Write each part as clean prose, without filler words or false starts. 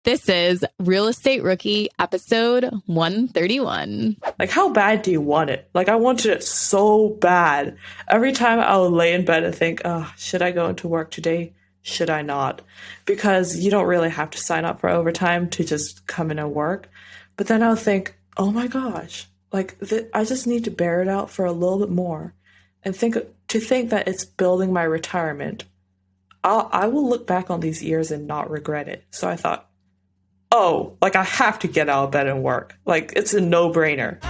This is Real Estate Rookie, episode 131. Like, how bad do you want it? Like, I wanted it so bad. Every time I would lay in bed and think, oh, should I go into work today? Should I not? Because you don't really have to sign up for overtime to just come in and work. But then I'll think, oh my gosh, like, I just need to bear it out for a little bit more. And think that it's building my retirement. I will look back on these years and not regret it. So I thought, oh, like I have to get out of bed and work. Like it's a no-brainer.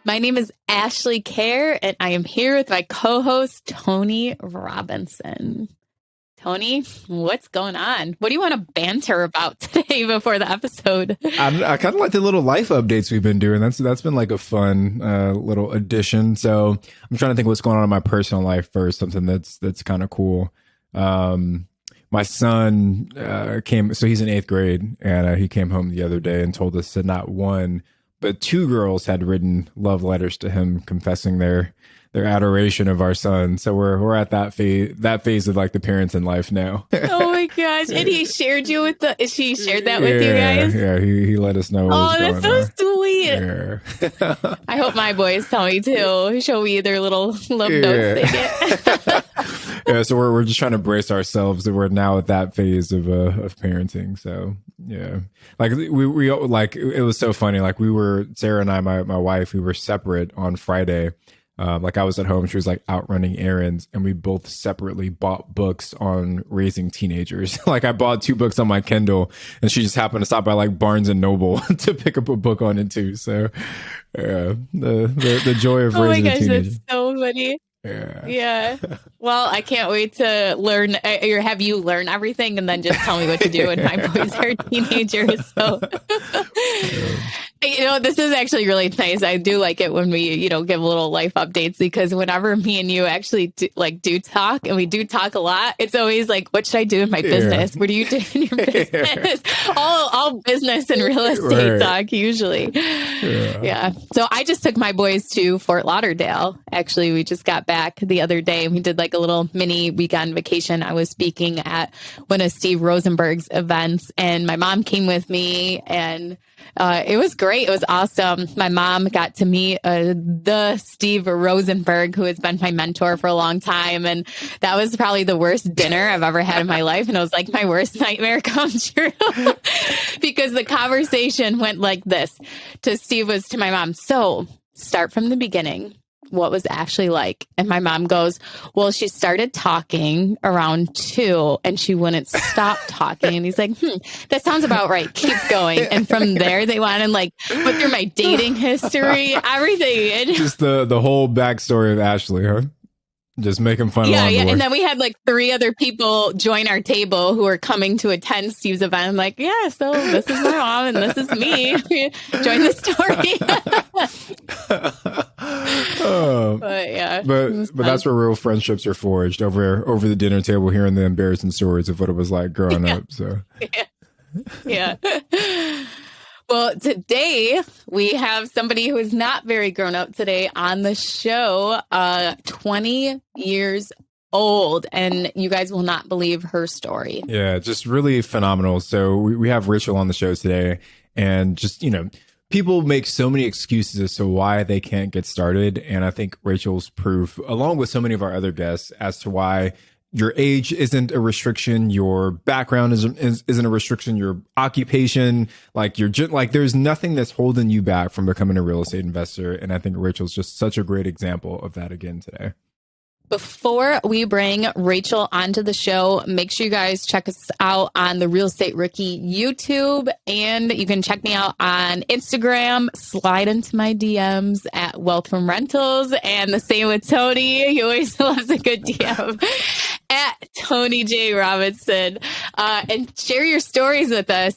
My name is Ashley Kerr, and I am here with my co-host, Tony Robinson. Tony, what's going on? What do you want to banter about today before the episode? I kind of like the little life updates we've been doing. That's been like a fun little addition. So I'm trying to think what's going on in my personal life first. Something that's kind of cool. My son came, so he's in 8th grade, and he came home the other day and told us that not one, but 2 girls had written love letters to him, confessing their adoration of our son. So we're at that phase of like the parents in life now. Oh my gosh. And he shared you with she shared that with you guys? Yeah, he let us know. Oh, that's so sweet. Yeah. I hope my boys tell me too. Show me their little love notes they get. Yeah, so we're just trying to brace ourselves that we're now at that phase of parenting. So yeah, like we like it was so funny. Like Sarah and I, my wife, we were separate on Friday. Like I was at home, she was like out running errands, and we both separately bought books on raising teenagers. Like I bought 2 books on my Kindle, and she just happened to stop by like Barnes and Noble to pick up a book on it too. So the joy of raising teenagers. Oh my gosh, that's so funny. Yeah. Well, I can't wait to learn or have you learn everything and then just tell me what to do when my boys are teenagers. So, this is actually really nice. I do like it when we, give little life updates, because whenever me and you actually do talk, and we do talk a lot, it's always like, what should I do in my business? What do you do in your business? all business and real estate talk usually. Yeah. So I just took my boys to Fort Lauderdale. Actually, we just got back the other day. We did like a little mini weekend vacation. I was speaking at one of Steve Rosenberg's events, and my mom came with me, and it was great. It was awesome. My mom got to meet the Steve Rosenberg, who has been my mentor for a long time. And that was probably the worst dinner I've ever had in my life. And it was like my worst nightmare come true because the conversation went like this. To Steve was to my mom, so start from the beginning. What was Ashley like? And my mom goes, well, she started talking around 2 and she wouldn't stop talking. And he's like, that sounds about right. Keep going. And from there, they went and like went through my dating history, everything. Just the whole backstory of Ashley, huh? Just making fun of Yeah. And then we had like 3 other people join our table who were coming to attend Steve's event. I'm like, yeah, so this is my mom and this is me. Join the story. But yeah. But that's where real friendships are forged, over the dinner table, hearing the embarrassing stories of what it was like growing up. So yeah. Well, today we have somebody who is not very grown up today on the show, 20 years old, and you guys will not believe her story. Yeah, just really phenomenal. So we have Rachel on the show today, and just, people make so many excuses as to why they can't get started. And I think Rachel's proof, along with so many of our other guests, as to why your age isn't a restriction, your background isn't a restriction, your occupation, like there's nothing that's holding you back from becoming a real estate investor. And I think Rachel's just such a great example of that again today. Before we bring Rachel onto the show, make sure you guys check us out on the Real Estate Rookie YouTube, and you can check me out on Instagram. Slide into my DMs at Wealth from Rentals, and the same with Tony. He always loves a good DM. At at Tony J. Robinson. And share your stories with us.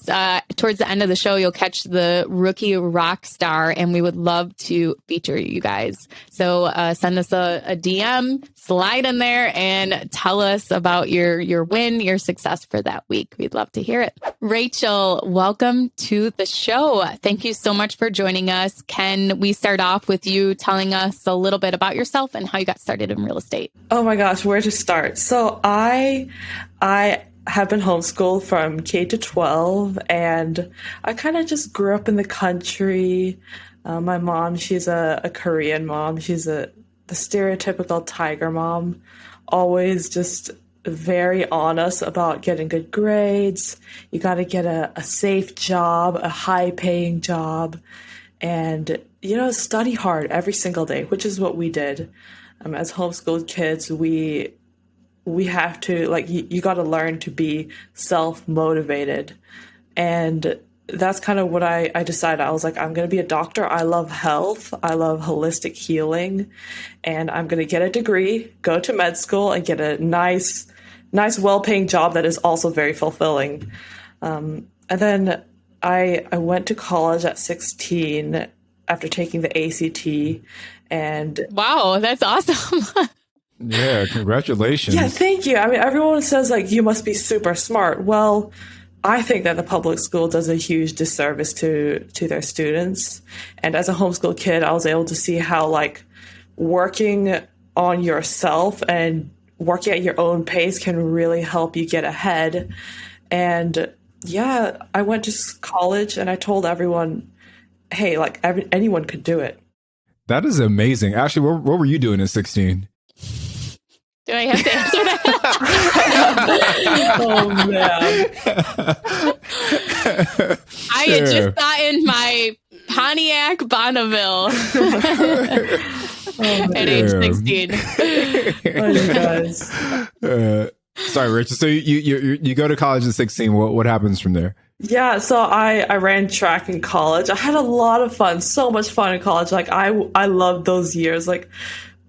Towards the end of the show, you'll catch the rookie Rockstar, and we would love to feature you guys. So send us a DM, slide in there, and tell us about your win, your success for that week. We'd love to hear it. Rachel, welcome to the show. Thank you so much for joining us. Can we start off with you telling us a little bit about yourself and how you got started in real estate? Oh my gosh, where to start? So I have been homeschooled from K to 12, and I kind of just grew up in the country. My mom, she's a Korean mom. She's the stereotypical tiger mom, always just very on us about getting good grades. You got to get a safe job, a high-paying job, and, study hard every single day, which is what we did. As homeschooled kids, we have to, you got to learn to be self-motivated. And that's kind of what I decided. I was like, I'm going to be a doctor. I love health. I love holistic healing. And I'm going to get a degree, go to med school, and get a nice, well-paying job that is also very fulfilling. And then I went to college at 16 after taking the ACT. And wow, that's awesome. Yeah, congratulations. Yeah, thank you. I mean, everyone says you must be super smart. Well, I think that the public school does a huge disservice to their students. And as a homeschool kid, I was able to see how working on yourself and working at your own pace can really help you get ahead. And yeah, I went to college and I told everyone, hey, anyone could do it. That is amazing. Actually, what were you doing at 16? Do I have to answer that? Oh, man. I had just gotten my Pontiac Bonneville at age 16. Oh, you guys. Sorry, Rachel. So you go to college at 16. What happens from there? Yeah, so I ran track in college. I had a lot of fun, so much fun in college. I loved those years.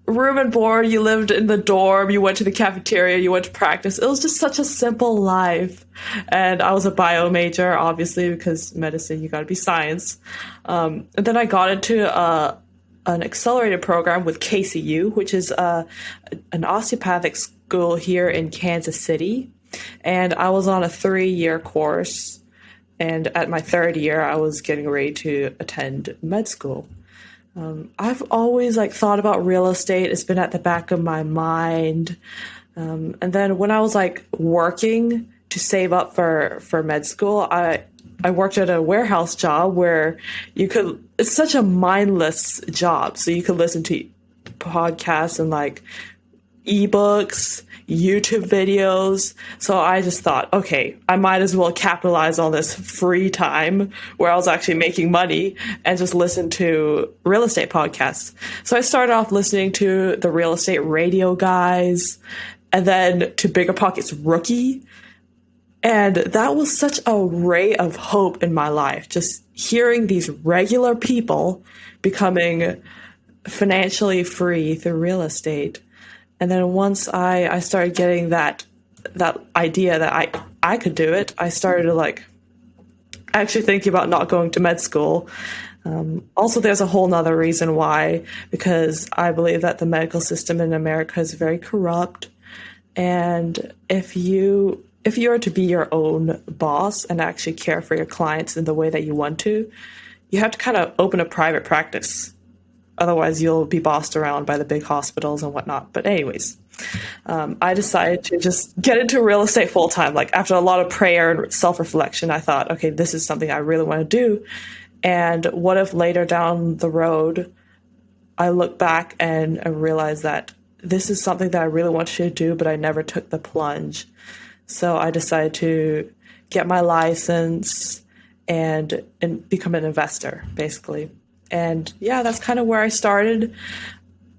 Room and board, you lived in the dorm, you went to the cafeteria, you went to practice. It was just such a simple life. And I was a bio major, obviously, because medicine, you got to be science. And then I got into an accelerated program with KCU, which is an osteopathic school here in Kansas City. And I was on a 3-year course. And at my 3rd year, I was getting ready to attend med school. I've always thought about real estate. It's been at the back of my mind. And then when I was working to save up for med school, I worked at a warehouse job where it's such a mindless job. So you could listen to podcasts and ebooks, YouTube videos. So I just thought, okay, I might as well capitalize on this free time where I was actually making money and just listen to real estate podcasts. So I started off listening to the real estate radio guys and then to Bigger Pockets Rookie. And that was such a ray of hope in my life, just hearing these regular people becoming financially free through real estate. And then once I started getting that idea that I could do it, I started to actually thinking about not going to med school. Also, there's a whole nother reason why, because I believe that the medical system in America is very corrupt. And if you are to be your own boss and actually care for your clients in the way that you want to, you have to kind of open a private practice. Otherwise, you'll be bossed around by the big hospitals and whatnot. But anyways, I decided to just get into real estate full time. After a lot of prayer and self-reflection, I thought, okay, this is something I really want to do. And what if later down the road, I look back and realize that this is something that I really wanted to do, but I never took the plunge. So I decided to get my license and become an investor, basically. And yeah, that's kind of where I started.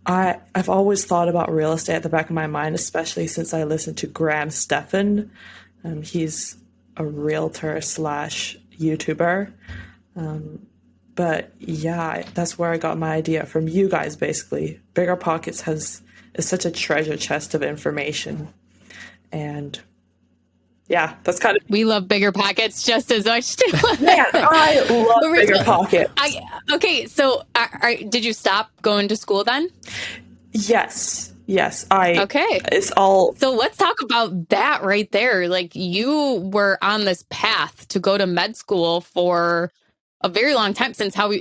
I've always thought about real estate at the back of my mind, especially since I listened to Graham Stephan. He's a realtor / YouTuber. But yeah, that's where I got my idea from you guys, basically. Bigger Pockets is such a treasure chest of information. And yeah, that's kind of... We love bigger pockets just as much too. Man, I love bigger pockets. Okay, so did you stop going to school then? Yes. Okay. It's all... So let's talk about that right there. Like, you were on this path to go to med school for a very long time, since how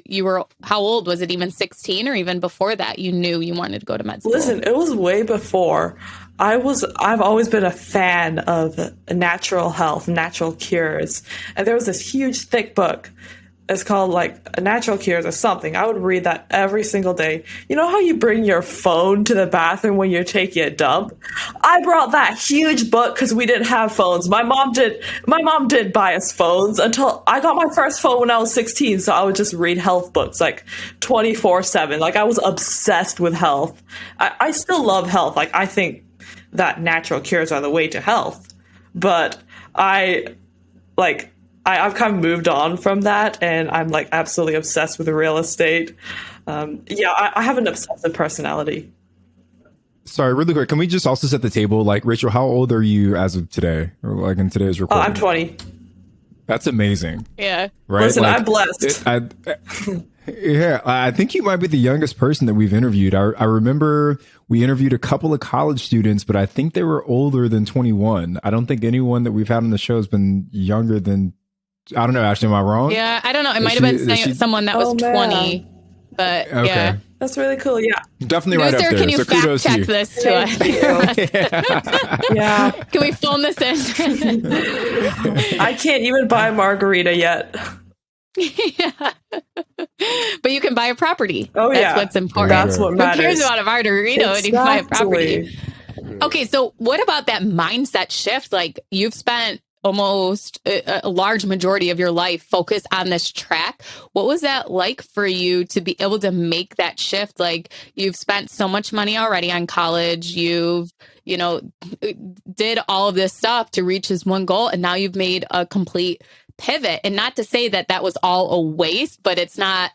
old was it? Even 16, or even before that, you knew you wanted to go to med school? Listen, it was way before. I've always been a fan of natural health, natural cures. And there was this huge thick book. It's called like Natural Cures or something. I would read that every single day. You know how you bring your phone to the bathroom when you're taking a dump? I brought that huge book because we didn't have phones. My mom did buy us phones until I got my first phone when I was 16. So I would just read health books like 24/7. Like, I was obsessed with health. I still love health. Like, I think that natural cures are the way to health. But I've kind of moved on from that, and I'm like absolutely obsessed with real estate. I have an obsessive personality. Sorry, really quick. Can we just also set the table? Like, Rachel, how old are you as of today, or like in today's recording? I'm 20. That's amazing. Yeah. Right. Listen, I'm blessed. I think you might be the youngest person that we've interviewed. I remember we interviewed a couple of college students, but I think they were older than 21. I don't think anyone that we've had on the show has been younger than... I don't know, Ashley, am I wrong? Yeah, I don't know. It might have been someone that was 20, but okay. Yeah. That's really cool. Yeah. Definitely right up there. Can you so fact check this to us? Yeah. Can we film this in? I can't even buy a margarita yet. Yeah. But you can buy a property. Oh, yeah. That's what's important. That's what matters. Who cares about a margarita when you can buy a property? Okay, so what about that mindset shift? Like, you've spent almost a large majority of your life focused on this track. What was that like for you to be able to make that shift? Like, you've spent so much money already on college. You've, did all of this stuff to reach this one goal. And now you've made a complete pivot. And not to say that that was all a waste, but it's not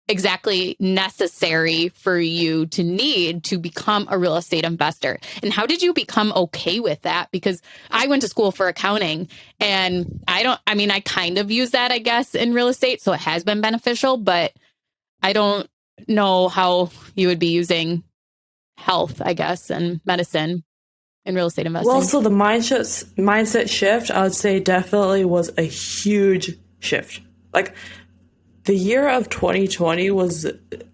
exactly necessary for you to need to become a real estate investor. And how did you become okay with that? Because I went to school for accounting, and I kind of use that, I guess, in real estate. So it has been beneficial, but I don't know how you would be using health, I guess, and medicine in real estate investing. Well, so the mindset shift, I would say, definitely was a huge shift. Like, the year of 2020 was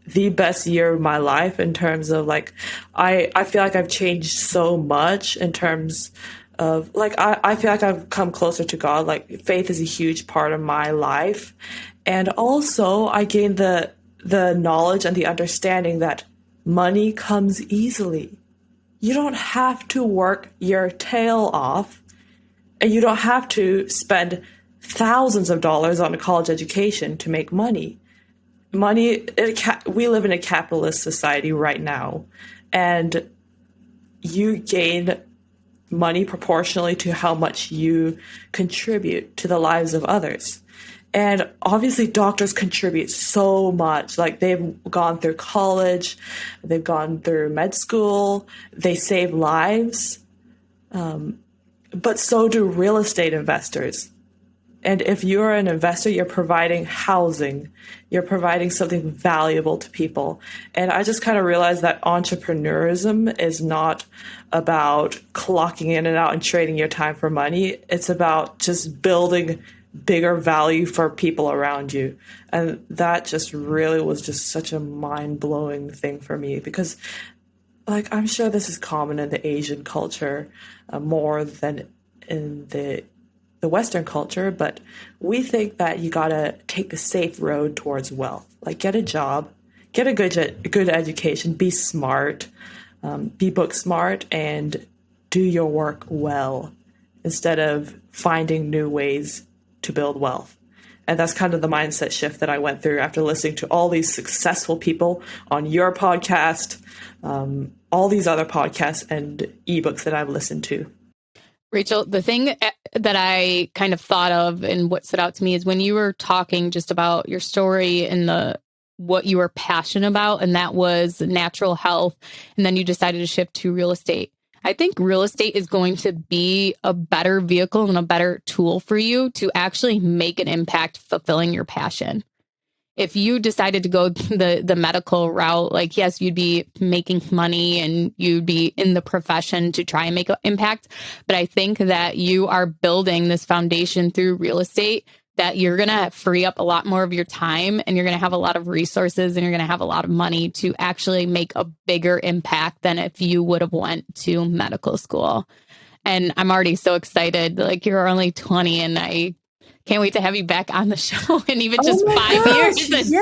the best year of my life in terms of, like, I feel like I've changed so much in terms of, like, I feel like I've come closer to God. Like, faith is a huge part of my life. And also I gained the knowledge and the understanding that money comes easily. You don't have to work your tail off, and you don't have to spend thousands of dollars on a college education to make money. We live in a capitalist society right now, and you gain money proportionally to how much you contribute to the lives of others. And obviously doctors contribute so much. Like, they've gone through college, they've gone through med school, they save lives. But so do real estate investors. And if you're an investor, you're providing housing, you're providing something valuable to people. And I just kind of realized that entrepreneurism is not about clocking in and out and trading your time for money. It's about just building bigger value for people around you. And that just really was just such a mind-blowing thing for me, because, like, I'm sure this is common in the Asian culture more than in the Western culture, but we think that you gotta take the safe road towards wealth. Like, get a job, get a good education, be smart, be book smart, and do your work well instead of finding new ways to build wealth. And that's kind of the mindset shift that I went through after listening to all these successful people on your podcast, all these other podcasts and ebooks that I've listened to. Rachel, the thing that I kind of thought of and what stood out to me is when you were talking just about your story and what you were passionate about, and that was natural health, and then you decided to shift to real estate. I think real estate is going to be a better vehicle and a better tool for you to actually make an impact fulfilling your passion. If you decided to go the medical route, like, yes, you'd be making money and you'd be in the profession to try and make an impact. But I think that you are building this foundation through real estate that you're going to free up a lot more of your time, and you're going to have a lot of resources, and you're going to have a lot of money to actually make a bigger impact than if you would have went to medical school. And I'm already so excited. Like, you're only 20, and I can't wait to have you back on the show in even just 5 years to see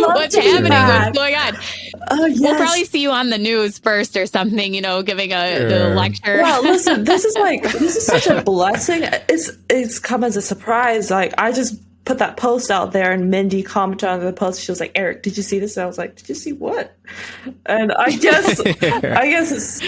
what's happening, what's going on. Yes. We'll probably see you on the news first or something, giving a lecture. Well, listen, this is such a blessing. It's come as a surprise. Like, I just put that post out there, and Mindy commented on the post. She was like, "Eric, did you see this?" And I was like, "Did you see what?" And I guess it's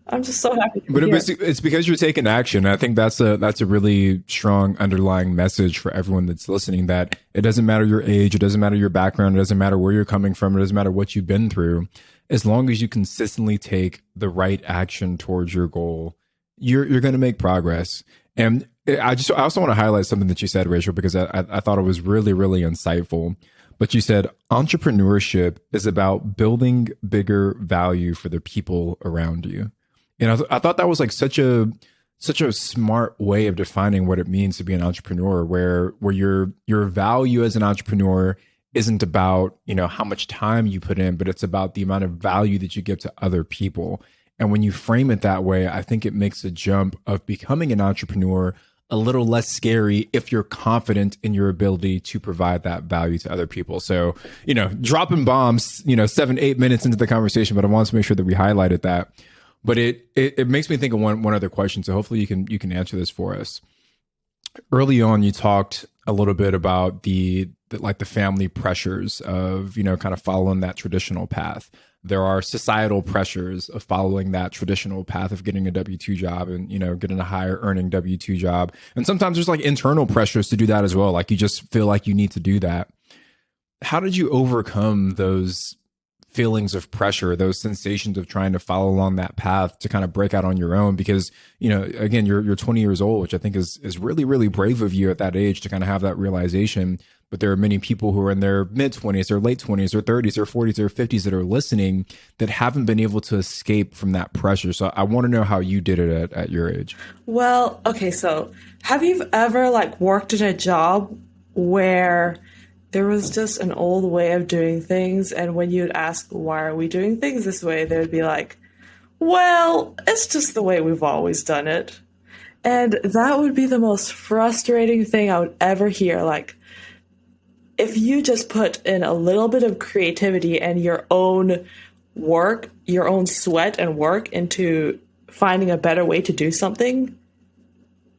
I'm just so happy. But it's because you're taking action. I think that's a really strong underlying message for everyone that's listening, that it doesn't matter your age, it doesn't matter your background, it doesn't matter where you're coming from, it doesn't matter what you've been through. As long as you consistently take the right action towards your goal, you're going to make progress. And I also want to highlight something that you said, Rachel, because I thought it was really, really insightful. But you said entrepreneurship is about building bigger value for the people around you. And I thought that was like such a smart way of defining what it means to be an entrepreneur, where your value as an entrepreneur isn't about, how much time you put in, but it's about the amount of value that you give to other people. And when you frame it that way, I think it makes the jump of becoming an entrepreneur a little less scary if you're confident in your ability to provide that value to other people. So, dropping bombs, 7-8 minutes into the conversation, but I want to make sure that we highlighted that. But it makes me think of one other question. So hopefully you can answer this for us. Early on, you talked a little bit about the family pressures of, kind of following that traditional path. There are societal pressures of following that traditional path of getting a W-2 job and, getting a higher earning W-2 job. And sometimes there's like internal pressures to do that as well. Like, you just feel like you need to do that. How did you overcome those feelings of pressure, those sensations of trying to follow along that path to kind of break out on your own? Because, again, you're 20 years old, which I think is really, really brave of you at that age to kind of have that realization. But there are many people who are in their mid 20s or late 20s or 30s or 40s or 50s that are listening that haven't been able to escape from that pressure. So I want to know how you did it at your age. Well, okay. So have you ever worked in a job where there was just an old way of doing things, and when you'd ask, why are we doing things this way, they would be like, well, it's just the way we've always done it. And that would be the most frustrating thing I would ever hear. Like, if you just put in a little bit of creativity and your own work, your own sweat and work into finding a better way to do something,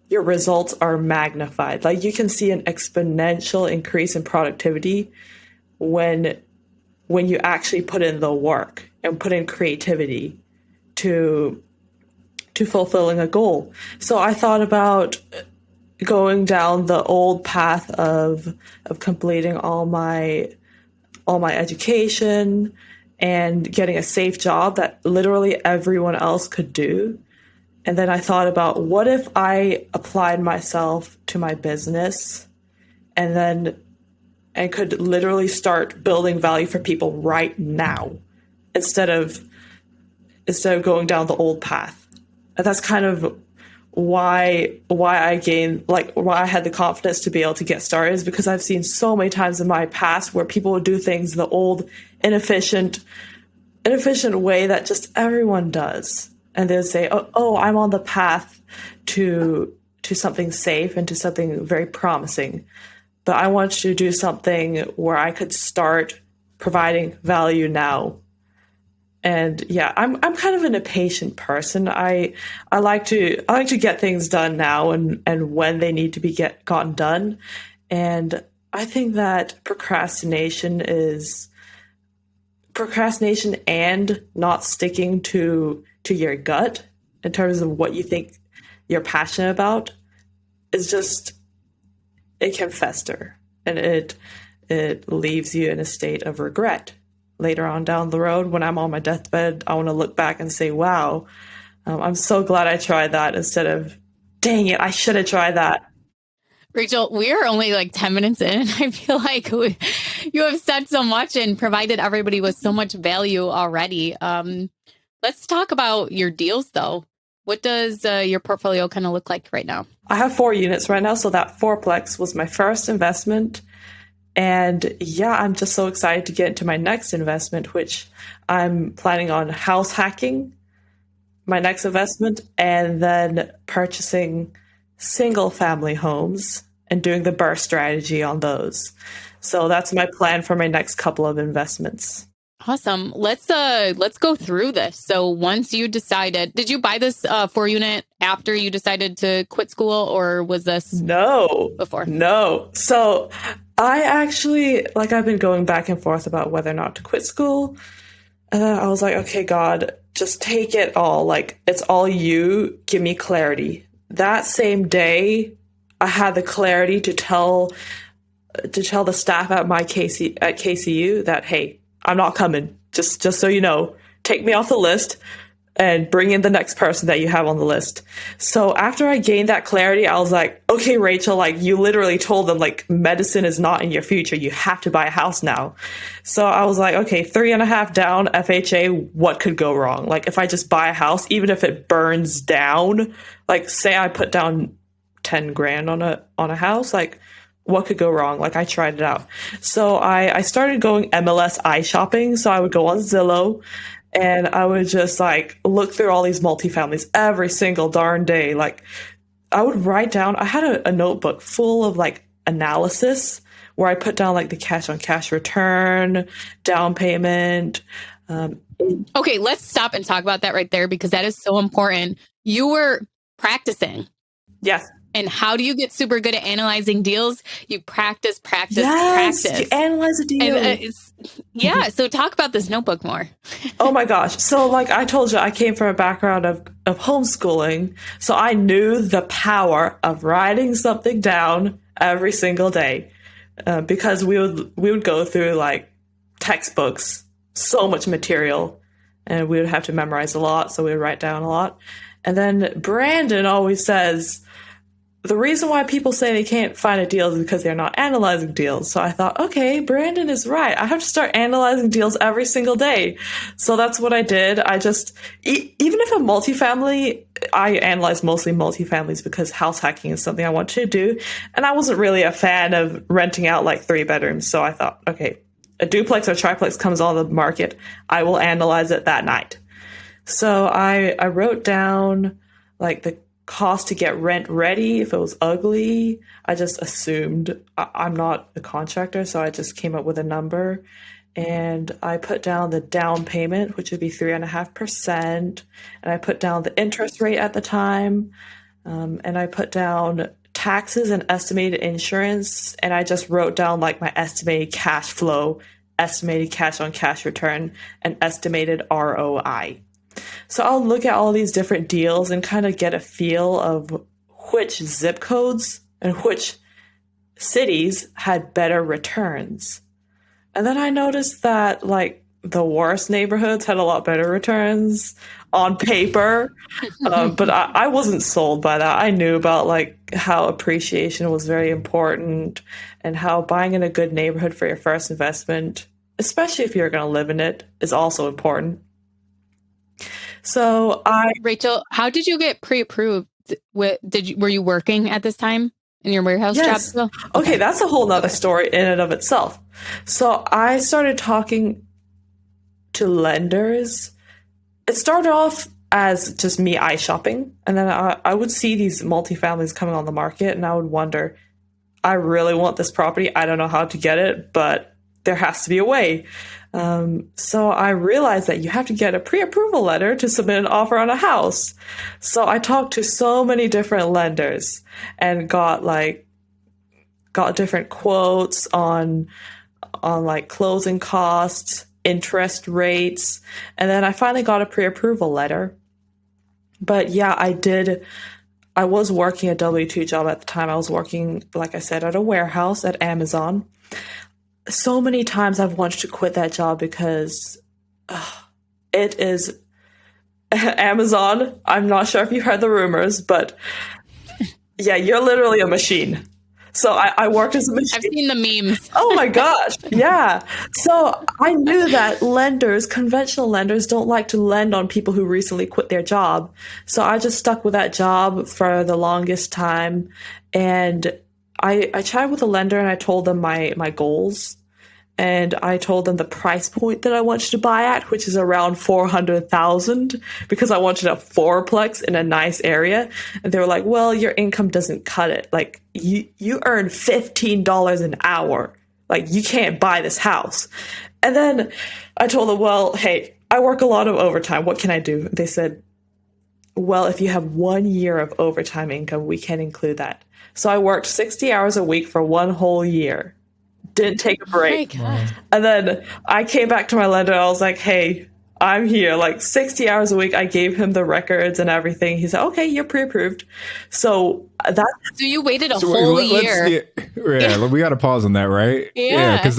your results are magnified. Like, you can see an exponential increase in productivity when you actually put in the work and put in creativity to fulfilling a goal. So I thought about going down the old path of completing all my education and getting a safe job that literally everyone else could do. And then I thought about, what if I applied myself to my business and could literally start building value for people right now instead of going down the old path. And that's kind of why I had the confidence to be able to get started, is because I've seen so many times in my past where people would do things the old, inefficient way that just everyone does. And they'll say, oh, I'm on the path to something safe and to something very promising. But I want to do something where I could start providing value now. And yeah, I'm kind of an impatient person. I like to get things done now and when they need to be gotten done. And I think that procrastination and not sticking to your gut in terms of what you think you're passionate about is just, it can fester and it leaves you in a state of regret. later on down the road when I'm on my deathbed, I want to look back and say, wow, I'm so glad I tried that instead of, dang it, I should have tried that. Rachel, we are only like 10 minutes in, and I feel like you have said so much and provided everybody with so much value already. Let's talk about your deals, though. What does your portfolio kind of look like right now? I have 4 units right now, so that fourplex was my first investment. And yeah, I'm just so excited to get into my next investment, which I'm planning on house hacking, my next investment, and then purchasing single family homes and doing the burst strategy on those. So that's my plan for my next couple of investments. Awesome. Let's go through this. So once you decided, did you buy this 4-unit after you decided to quit school, or was this before? No. So I actually, like, I've been going back and forth about whether or not to quit school. And then I was like, okay, God, just take it all. Like, it's all you. Give me clarity. That same day, I had the clarity to tell the staff at KCU that, hey, I'm not coming. Just so you know, take me off the list and bring in the next person that you have on the list. So after I gained that clarity, I was like, okay, Rachel, like, you literally told them, like, medicine is not in your future. You have to buy a house now. So I was like, okay, 3.5 down FHA, what could go wrong? Like, if I just buy a house, even if it burns down, like, say I put down 10 grand on a house, like, what could go wrong? Like, I tried it out. So I started going MLS shopping. So I would go on Zillow and I would just, like, look through all these multifamilies every single darn day. Like, I would write down, I had a notebook full of, like, analysis where I put down, like, the cash on cash return, down payment. Okay, let's stop and talk about that right there, because that is so important. You were practicing. Yes. And how do you get super good at analyzing deals? You practice. Yes, you analyze a deal. Yeah, so talk about this notebook more. Oh my gosh. So, like I told you, I came from a background of homeschooling. So I knew the power of writing something down every single day, because we would go through, like, textbooks, so much material, and we would have to memorize a lot. So we would write down a lot. And then Brandon always says, the reason why people say they can't find a deal is because they're not analyzing deals. So I thought, okay, Brandon is right. I have to start analyzing deals every single day. So that's what I did. I just, even if a multifamily, I analyze mostly multifamilies because house hacking is something I want to do. And I wasn't really a fan of renting out, like, 3 bedrooms. So I thought, okay, a duplex or triplex comes on the market, I will analyze it that night. So I wrote down, like, the cost to get rent ready. If it was ugly, I just assumed. I'm not a contractor, so I just came up with a number, and I put down the down payment, which would be 3.5%, and I put down the interest rate at the time, and I put down taxes and estimated insurance, and I just wrote down, like, my estimated cash flow, estimated cash on cash return, and estimated ROI. So I'll look at all these different deals and kind of get a feel of which zip codes and which cities had better returns. And then I noticed that, like, the worst neighborhoods had a lot better returns on paper. But I wasn't sold by that. I knew about, like, how appreciation was very important and how buying in a good neighborhood for your first investment, especially if you're going to live in it, is also important. So Rachel, how did you get pre-approved? Were you working at this time in your warehouse job still? Okay, that's a whole nother story in and of itself. So I started talking to lenders. It started off as just me eye shopping, and then I would see these multifamilies coming on the market, and I would wonder, I really want this property. I don't know how to get it, but there has to be a way. So I realized that you have to get a pre-approval letter to submit an offer on a house. So I talked to so many different lenders and got different quotes on like closing costs, interest rates, and then I finally got a pre-approval letter. But yeah, I was working a W-2 job at the time. I was working, like I said, at a warehouse at Amazon. so many times I've wanted to quit that job because it is Amazon. I'm not sure if you heard the rumors, but yeah, you're literally a machine. So I worked as a machine. I've seen the memes. Oh my gosh. Yeah. So I knew that conventional lenders don't like to lend on people who recently quit their job. So I just stuck with that job for the longest time. And I chatted with a lender and I told them my goals. And I told them the price point that I wanted to buy at, which is around 400,000, because I wanted a fourplex in a nice area. And they were like, well, your income doesn't cut it. Like you earn $15 an hour. Like you can't buy this house. And then I told them, well, hey, I work a lot of overtime. What can I do? They said, well, if you have 1 year of overtime income, we can include that. So I worked 60 hours a week for 1 whole year. Didn't take a break. Oh my God. And then I came back to my lender. I was like, hey, I'm here. Like 60 hours a week. I gave him the records and everything. He said, okay, you're pre-approved. So So you waited a So whole year. we got to pause on that, right? Yeah. Because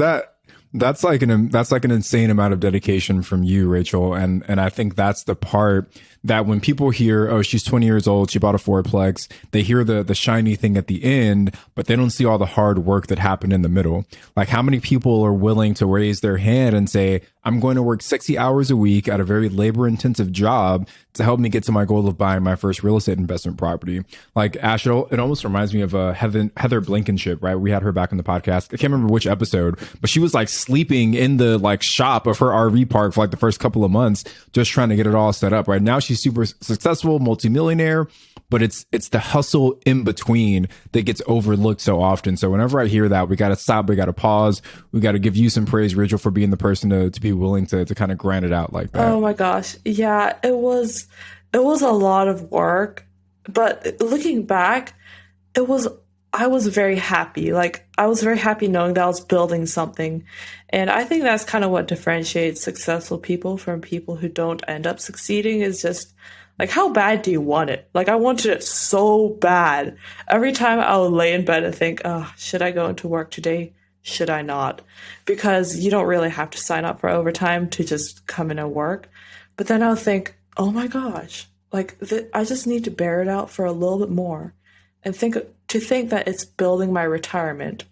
that's like an insane amount of dedication from you, Rachel, and I think that's the part that when people hear, oh, she's 20 years old, she bought a fourplex, they hear the shiny thing at the end, but they don't see all the hard work that happened in the middle. Like how many people are willing to raise their hand and say, I'm going to work 60 hours a week at a very labor intensive job to help me get to my goal of buying my first real estate investment property. Like Ash, it almost reminds me of Heather Blankenship, right? We had her back on the podcast. I can't remember which episode, but she was like sleeping in the like shop of her RV park for like the first couple of months, just trying to get it all set up. Right now, she's super successful, multimillionaire, but it's the hustle in between that gets overlooked so often. So whenever I hear that, we got to stop, we got to pause, we got to give you some praise, Rachel, for being the person to be willing to kind of grind it out like that. oh my gosh. Yeah, it was a lot of work, but looking back, I was very happy. Like I was very happy knowing that I was building something. And I think that's kind of what differentiates successful people from people who don't end up succeeding is just like, how bad do you want it? Like I wanted it so bad. Every time I would lay in bed and think, oh, should I go into work today? Should I not? Because you don't really have to sign up for overtime to just come in and work. But then I'll think, oh my gosh, like I just need to bear it out for a little bit more and think that it's building my retirement.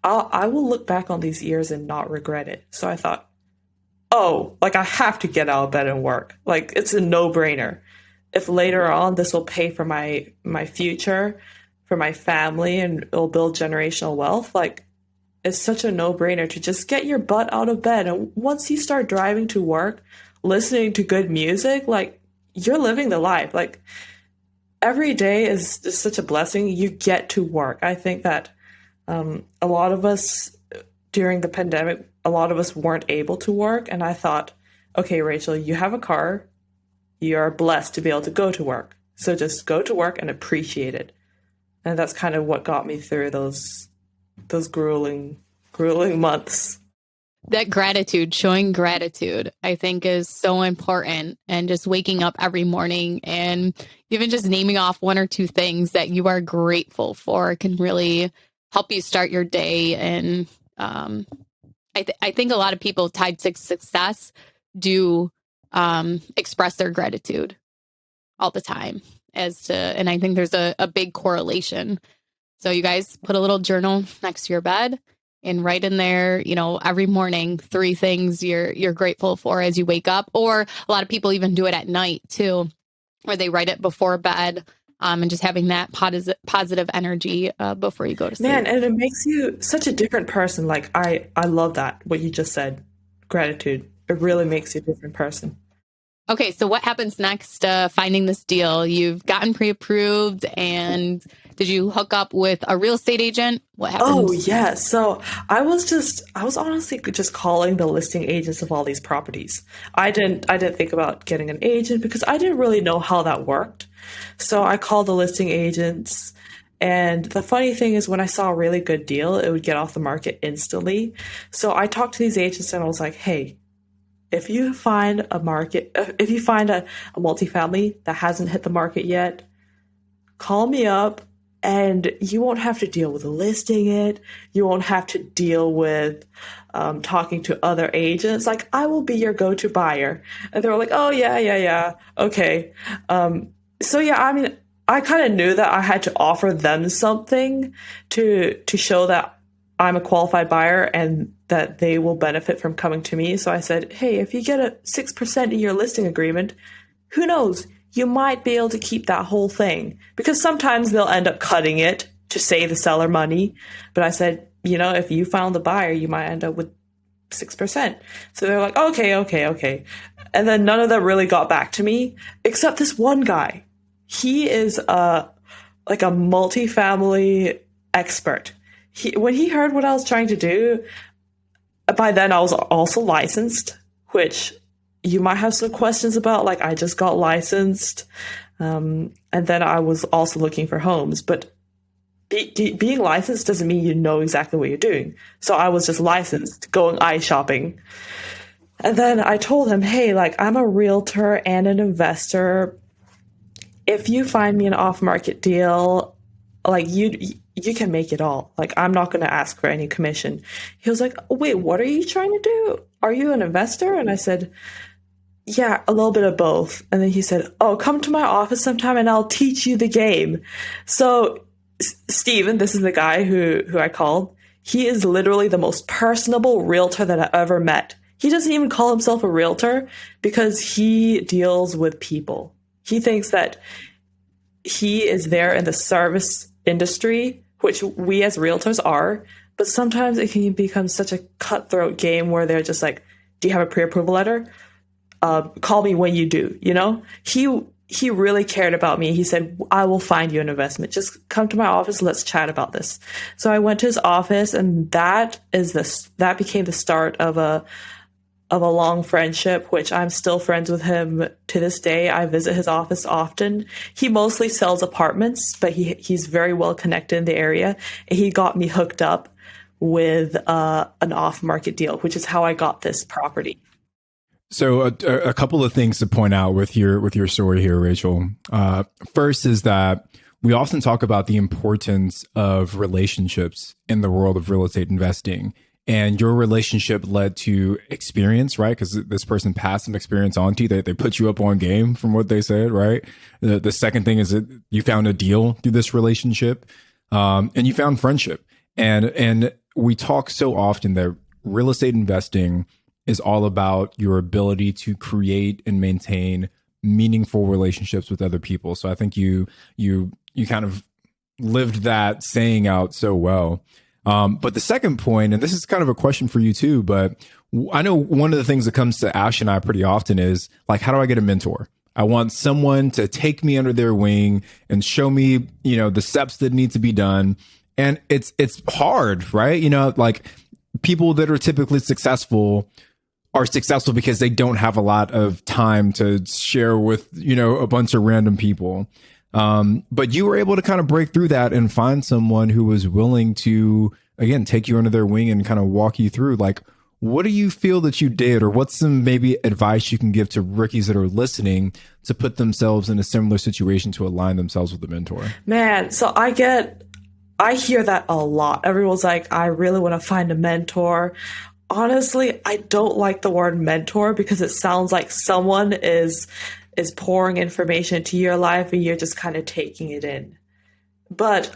I will look back on these years and not regret it. So I thought, oh, like I have to get out of bed and work. Like it's a no-brainer. If later on this will pay for my future, for my family, and it'll build generational wealth, like it's such a no-brainer to just get your butt out of bed. And once you start driving to work, listening to good music, like you're living the life. Like every day is just such a blessing. You get to work. I think that a lot of us during the pandemic, a lot of us weren't able to work. And I thought, okay, Rachel, you have a car. You are blessed to be able to go to work. So just go to work and appreciate it. And that's kind of what got me through those grueling months. That gratitude, showing gratitude, I think is so important. And just waking up every morning and even just naming off 1 or 2 things that you are grateful for can really help you start your day. And I think a lot of people tied to success do express their gratitude all the time and I think there's a big correlation. So you guys put a little journal next to your bed and write in there, every morning, 3 things you're grateful for as you wake up. Or a lot of people even do it at night too, where they write it before bed, and just having that positive energy before you go to sleep. Man, and it makes you such a different person. Like I love that, what you just said, gratitude. It really makes you a different person. Okay, so what happens next? Finding this deal, you've gotten pre-approved, and did you hook up with a real estate agent? What happens? Oh yeah, so I was honestly just calling the listing agents of all these properties. I didn't think about getting an agent because I didn't really know how that worked. So I called the listing agents, and the funny thing is, when I saw a really good deal, it would get off the market instantly. So I talked to these agents, and I was like, hey, if you find a multifamily that hasn't hit the market yet, call me up and you won't have to deal with listing it. You won't have to deal with talking to other agents. Like, I will be your go-to buyer. And they were like, oh, yeah. Okay. So, yeah, I mean, I kind of knew that I had to offer them something to show that I'm a qualified buyer and that they will benefit from coming to me. So I said, hey, if you get a 6% in your listing agreement, who knows? You might be able to keep that whole thing, because sometimes they'll end up cutting it to save the seller money. But I said, if you found the buyer, you might end up with 6%. So they're like, okay. And then none of them really got back to me, except this one guy. He is like a multifamily expert. When he heard what I was trying to do, by then I was also licensed, which you might have some questions about. Like, I just got licensed. And then I was also looking for homes. But being licensed doesn't mean you know exactly what you're doing. So I was just licensed, going eye shopping. And then I told him, hey, like, I'm a realtor and an investor. If you find me an off-market deal, like, you can make it all. Like, I'm not going to ask for any commission. He was like, wait, what are you trying to do? Are you an investor? And I said, yeah, a little bit of both. And then he said, oh, come to my office sometime and I'll teach you the game. So Steven, this is the guy who I called. He is literally the most personable realtor that I ever met. He doesn't even call himself a realtor because he deals with people. He thinks that he is there in the service industry, which we as realtors are, but sometimes it can become such a cutthroat game where they're just like, do you have a pre-approval letter? Call me when you do, He really cared about me. He said, I will find you an investment. Just come to my office. Let's chat about this. So I went to his office, and that became the start of a long friendship, which I'm still friends with him to this day. I visit his office often. He mostly sells apartments, but he's very well connected in the area. And he got me hooked up with an off-market deal, which is how I got this property. So a couple of things to point out with your story here, Rachel. First is that we often talk about the importance of relationships in the world of real estate investing. And your relationship led to experience, right? Because this person passed some experience on to you. They put you up on game from what they said, right? The second thing is that you found a deal through this relationship, and you found friendship. And we talk so often that real estate investing is all about your ability to create and maintain meaningful relationships with other people. So I think you kind of lived that saying out so well. But the second point, and this is kind of a question for you too, but I know one of the things that comes to Ash and I pretty often is like, how do I get a mentor? I want someone to take me under their wing and show me, the steps that need to be done. And it's hard, right? Like people that are typically successful are successful because they don't have a lot of time to share with, a bunch of random people. But you were able to kind of break through that and find someone who was willing to, again, take you under their wing and kind of walk you through. Like, what do you feel that you did, or what's some maybe advice you can give to rookies that are listening to put themselves in a similar situation to align themselves with a mentor? Man, so I hear that a lot. Everyone's like, I really want to find a mentor. Honestly, I don't like the word mentor because it sounds like someone is pouring information into your life and you're just kind of taking it in. But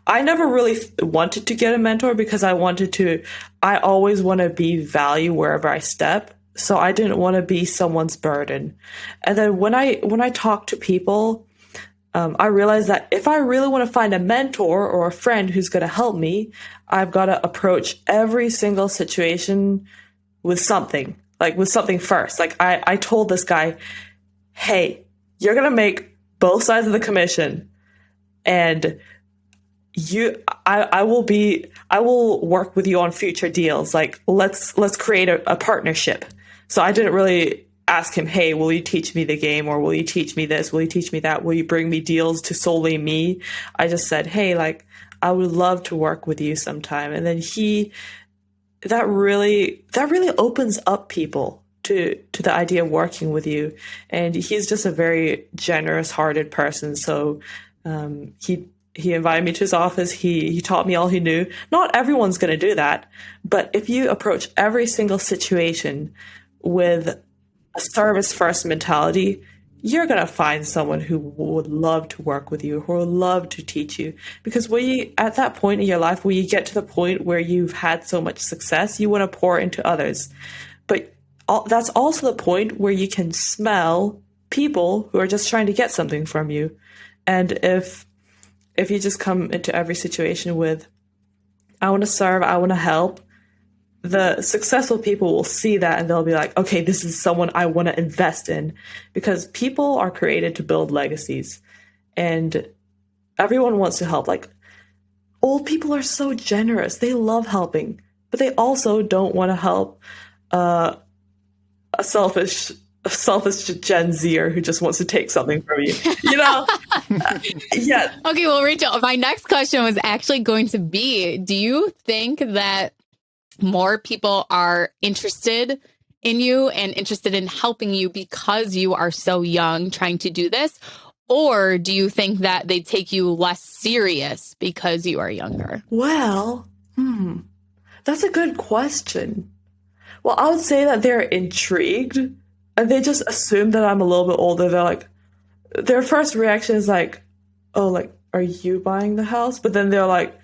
I never really wanted to get a mentor because I always want to be value wherever I step. So I didn't want to be someone's burden. And then when I talk to people, I realized that if I really want to find a mentor or a friend who's going to help me, I've got to approach every single situation with something first. Like I told this guy, hey, you're going to make both sides of the commission, and I will work with you on future deals. Like let's create a partnership. So I didn't really ask him, hey, will you teach me the game, or will you teach me this? Will you teach me that? Will you bring me deals to solely me? I just said, hey, like, I would love to work with you sometime. And then that really opens up people to the idea of working with you. And he's just a very generous hearted person. So, He invited me to his office. He taught me all he knew. Not everyone's going to do that, but if you approach every single situation with a service first mentality, you're going to find someone who would love to work with you, who would love to teach you. Because when you, at that point in your life, where you get to the point where you've had so much success, you want to pour into others. But that's also the point where you can smell people who are just trying to get something from you. And if you just come into every situation with, I want to serve, I want to help, the successful people will see that and they'll be like, okay, this is someone I want to invest in, because people are created to build legacies and everyone wants to help. Like, old people are so generous. They love helping, but they also don't want to help a selfish Gen Zer who just wants to take something from you, you know? Yeah. Okay, well, Rachel, my next question was actually going to be, do you think that more people are interested in you and interested in helping you because you are so young trying to do this? Or do you think that they take you less serious because you are younger? Well, that's a good question. Well, I would say that they're intrigued and they just assume that I'm a little bit older. They're like, their first reaction is like, oh, like, are you buying the house? But then they're like,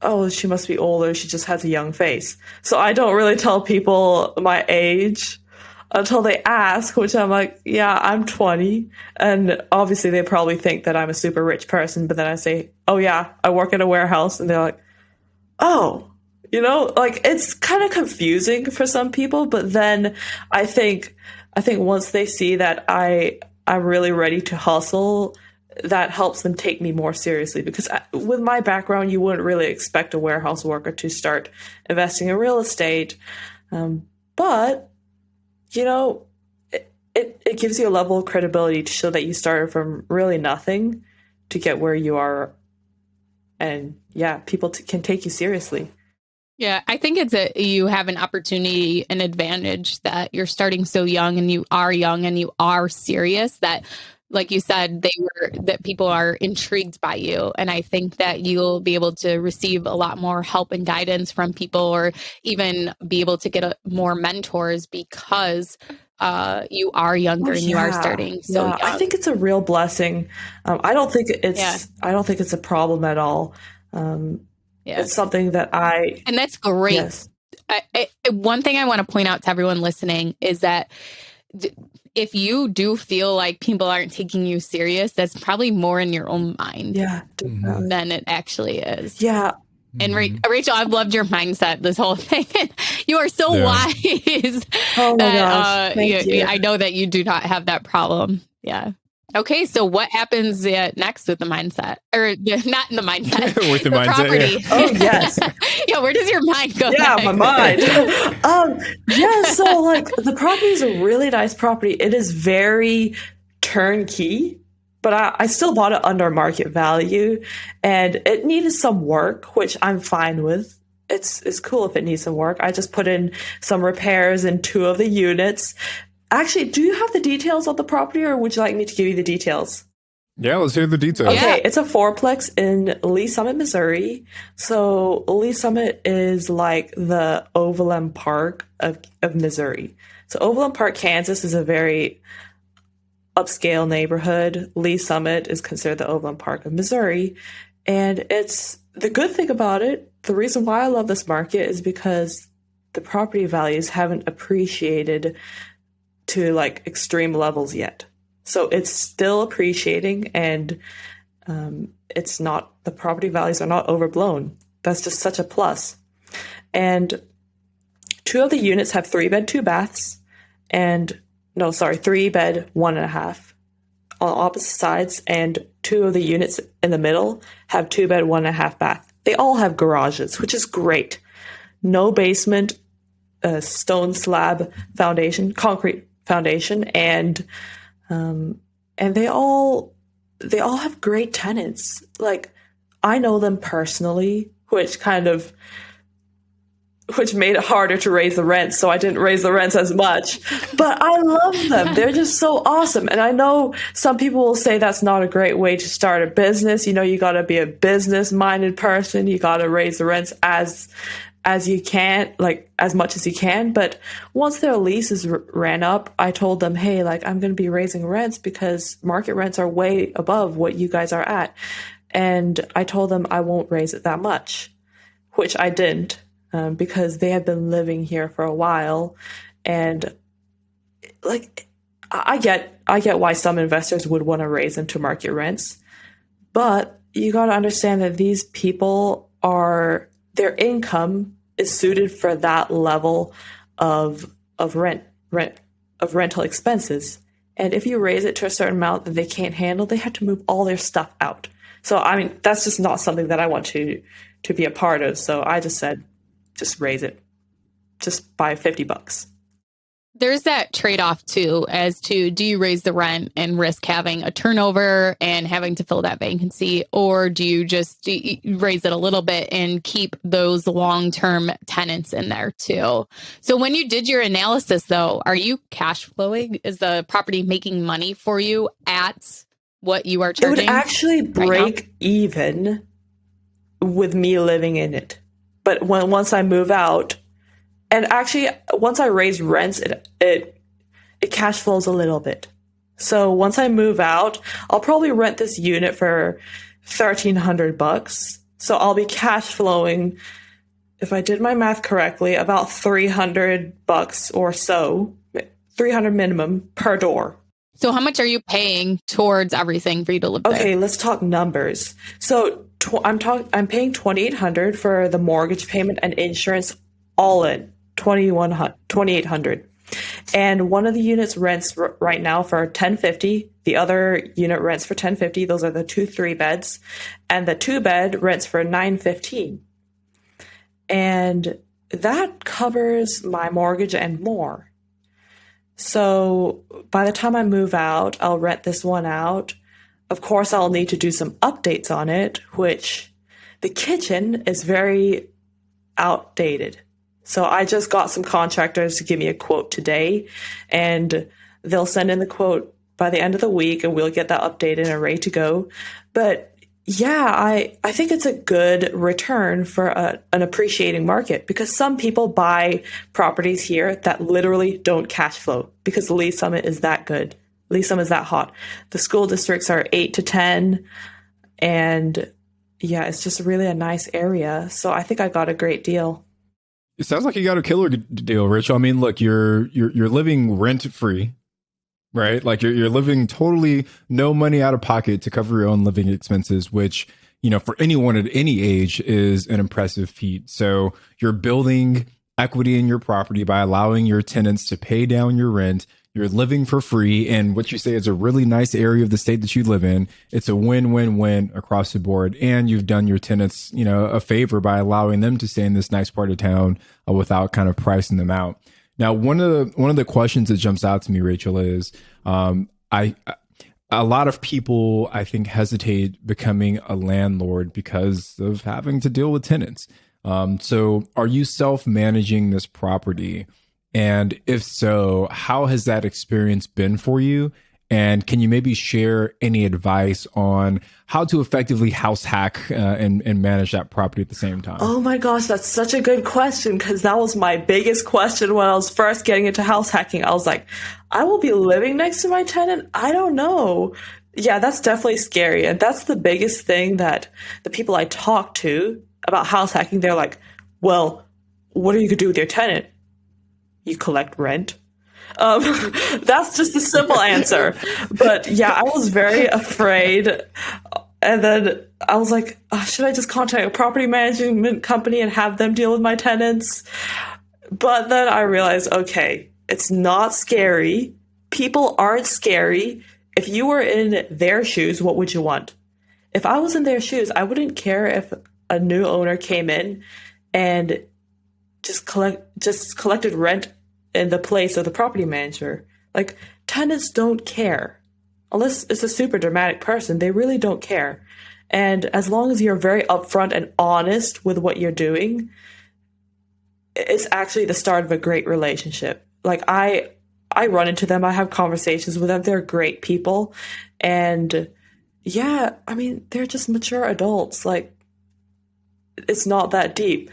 oh, she must be older. She just has a young face. So I don't really tell people my age until they ask, which I'm like, yeah, I'm 20. And obviously they probably think that I'm a super rich person. But then I say, oh yeah, I work at a warehouse. And they're like, oh, you know, like it's kind of confusing for some people. But then I think once they see that I'm really ready to hustle, that helps them take me more seriously, because with my background, you wouldn't really expect a warehouse worker to start investing in real estate. But, you know, it gives you a level of credibility to show that you started from really nothing to get where you are. And yeah, people can take you seriously. Yeah, I think you have an opportunity, an advantage that you're starting so young and you are serious, that, like you said, that people are intrigued by you. And I think that you'll be able to receive a lot more help and guidance from people, or even be able to get more mentors because you are younger and you are starting so young. I think it's a real blessing. I don't think it's a problem at all. It's something that and that's great. Yes. One thing I want to point out to everyone listening is that if you do feel like people aren't taking you serious, that's probably more in your own mind than it actually is. Yeah. And Rachel, I've loved your mindset this whole thing. You are so wise. Oh my gosh. Thank you. I know that you do not have that problem. Yeah. Okay, so what happens next with the mindset? Or not in the mindset. With the mindset, property. Yeah. Oh, yes. Yeah, where does your mind go? Yeah, next? my mind. So like the property is a really nice property. It is very turnkey, but I still bought it under market value, and it needed some work, which I'm fine with. It's cool if it needs some work. I just put in some repairs in 2 of the units. Actually, do you have the details of the property, or would you like me to give you the details? Yeah, let's hear the details. Okay, it's a 4-plex in Lee Summit, Missouri. So Lee Summit is like the Overland Park of Missouri. So Overland Park, Kansas is a very upscale neighborhood. Lee Summit is considered the Overland Park of Missouri. And it's the good thing about it, the reason why I love this market is because the property values haven't appreciated to like extreme levels yet. So it's still appreciating, and the property values are not overblown. That's just such a plus. And 2 of the units have 3-bed, 2 baths, 3-bed, 1.5 on opposite sides, and 2 of the units in the middle have 2-bed, 1.5 bath. They all have garages, which is great. No basement, stone slab foundation, concrete foundation, and they all have great tenants. Like, I know them personally, which kind of which made it harder to raise the rent. So I didn't raise the rents as much, but I love them. They're just so awesome. And I know some people will say that's not a great way to start a business. You know, you got to be a business minded person. You got to raise the rents as you can, like as much as you can. But once their leases ran up, I told them, hey, like I'm going to be raising rents because market rents are way above what you guys are at. And I told them I won't raise it that much, which I didn't. Because they had been living here for a while, and like I get why some investors would want to raise them to market rents, but you got to understand that these people their income is suited for that level of rental expenses, and if you raise it to a certain amount that they can't handle, they have to move all their stuff out. So I mean that's just not something that I want to be a part of. So I just said, just raise it just by $50. There's that trade-off too, as to do you raise the rent and risk having a turnover and having to fill that vacancy, or do you just raise it a little bit and keep those long-term tenants in there too? So when you did your analysis though, are you cash flowing? Is the property making money for you at what you are charging? It would actually break even with me living in it. But once I move out, and actually once I raise rents, it cash flows a little bit. So once I move out, I'll probably rent this unit for $1,300. So I'll be cash flowing, if I did my math correctly, about $300 or so, $300 minimum per door. So how much are you paying towards everything for you to live there? Okay, let's talk numbers. So I'm paying $2,800 for the mortgage payment and insurance, all in $2,800. And one of the units rents right now for $1,050. The other unit rents for $1,050. Those are the 2 3-beds, and the 2-bed rents for $915. And that covers my mortgage and more. So by the time I move out, I'll rent this one out. Of course, I'll need to do some updates on it, which the kitchen is very outdated. So I just got some contractors to give me a quote today, and they'll send in the quote by the end of the week, and we'll get that updated and ready to go. But yeah, I think it's a good return for an appreciating market, because some people buy properties here that literally don't cash flow because the lease summit is that good. Lease summit is that hot. The school districts are 8 to 10, and yeah, it's just really a nice area. So I think I got a great deal. It sounds like you got a killer deal, Rich. I mean, look, you're living rent free, right? Like you're living totally no money out of pocket to cover your own living expenses, which, you know, for anyone at any age is an impressive feat. So you're building equity in your property by allowing your tenants to pay down your rent. You're living for free, and what you say is a really nice area of the state that you live in. It's a win-win-win across the board, and you've done your tenants, you know, a favor by allowing them to stay in this nice part of town without kind of pricing them out. Now, one of the questions that jumps out to me, Rachel, is a lot of people, I think, hesitate becoming a landlord because of having to deal with tenants. So, are you self-managing this property? And if so, how has that experience been for you? And can you maybe share any advice on how to effectively house hack and manage that property at the same time? Oh my gosh, that's such a good question, because that was my biggest question when I was first getting into house hacking. I was like, I will be living next to my tenant? I don't know. Yeah, that's definitely scary. And that's the biggest thing that the people I talk to about house hacking, they're like, well, what are you going to do with your tenant? You collect rent. That's just the simple answer. But yeah, I was very afraid. And then I was like, oh, should I just contact a property management company and have them deal with my tenants? But then I realized, okay, it's not scary. People aren't scary. If you were in their shoes, what would you want? If I was in their shoes, I wouldn't care if a new owner came in and just collected rent in the place of the property manager. Like, tenants don't care. Unless it's a super dramatic person, they really don't care. And as long as you're very upfront and honest with what you're doing, it's actually the start of a great relationship. Like I run into them, I have conversations with them. They're great people. And yeah, I mean, they're just mature adults. Like it's not that deep.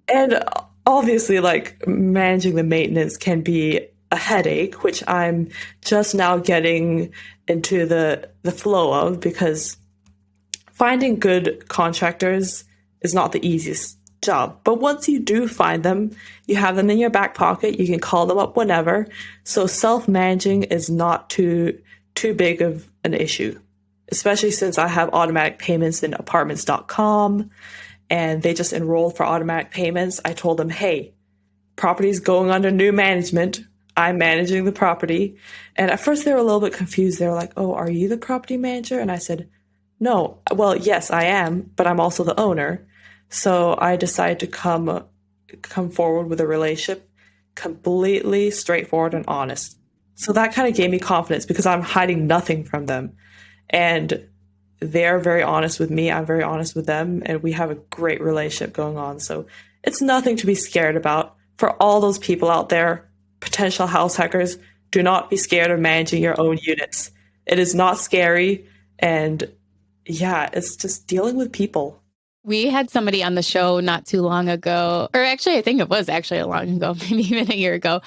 And obviously, like managing the maintenance can be a headache, which I'm just now getting into the flow of, because finding good contractors is not the easiest job. But once you do find them, you have them in your back pocket. You can call them up whenever. So self-managing is not too big of an issue, especially since I have automatic payments in apartments.com and they just enrolled for automatic payments. I told them, hey, property's going under new management. I'm managing the property. And at first they were a little bit confused. They were like, oh, are you the property manager? And I said, no. Well, yes, I am, but I'm also the owner. So I decided to come forward with a relationship, completely straightforward and honest. So that kind of gave me confidence because I'm hiding nothing from them. And they're very honest with me. I'm very honest with them. And we have a great relationship going on. So it's nothing to be scared about. For all those people out there, potential house hackers, do not be scared of managing your own units. It is not scary. And yeah, it's just dealing with people. We had somebody on the show not too long ago, or actually, I think it was actually a long ago, maybe even a year ago.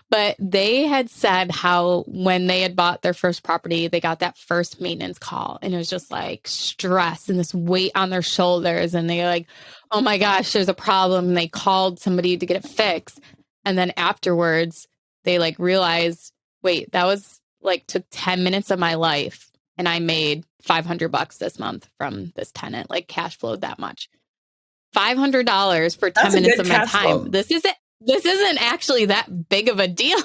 But they had said how when they had bought their first property, they got that first maintenance call and it was just like stress and this weight on their shoulders. And they're like, oh my gosh, there's a problem. And they called somebody to get it fixed. And then afterwards, they like realized, wait, that was like took 10 minutes of my life. And I made $500 this month from this tenant, like cash flowed that much. $500 for 10 minutes of my time. This isn't actually that big of a deal.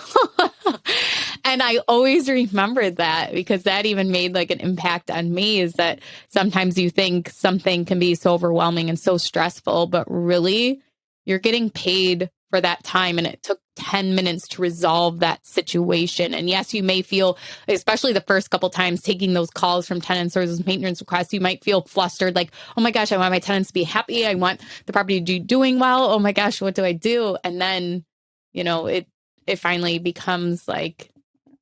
And I always remembered that because that even made like an impact on me, is that sometimes you think something can be so overwhelming and so stressful, but really you're getting paid for that time. And it took 10 minutes to resolve that situation. And yes, you may feel, especially the first couple times taking those calls from tenants or those maintenance requests, you might feel flustered, like, oh my gosh, I want my tenants to be happy. I want the property to be doing well. Oh my gosh, what do I do? And then, you know, it finally becomes like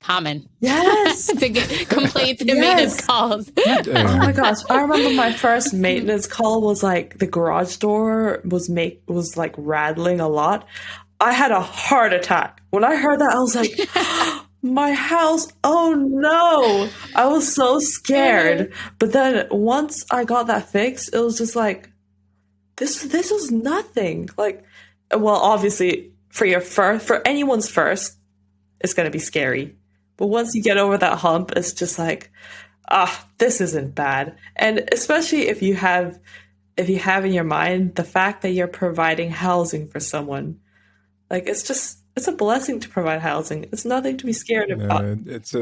common. Yes. To get complaints and maintenance calls. Oh my gosh. I remember my first maintenance call was like the garage door was like rattling a lot. I had a heart attack. When I heard that, I was like, my house, oh no. I was so scared. But then once I got that fixed, it was just like, this was nothing. Like, well, obviously for anyone's first, it's going to be scary. But once you get over that hump, it's just like, this isn't bad. And especially if you have in your mind the fact that you're providing housing for someone, like it's a blessing to provide housing. It's nothing to be scared about. It's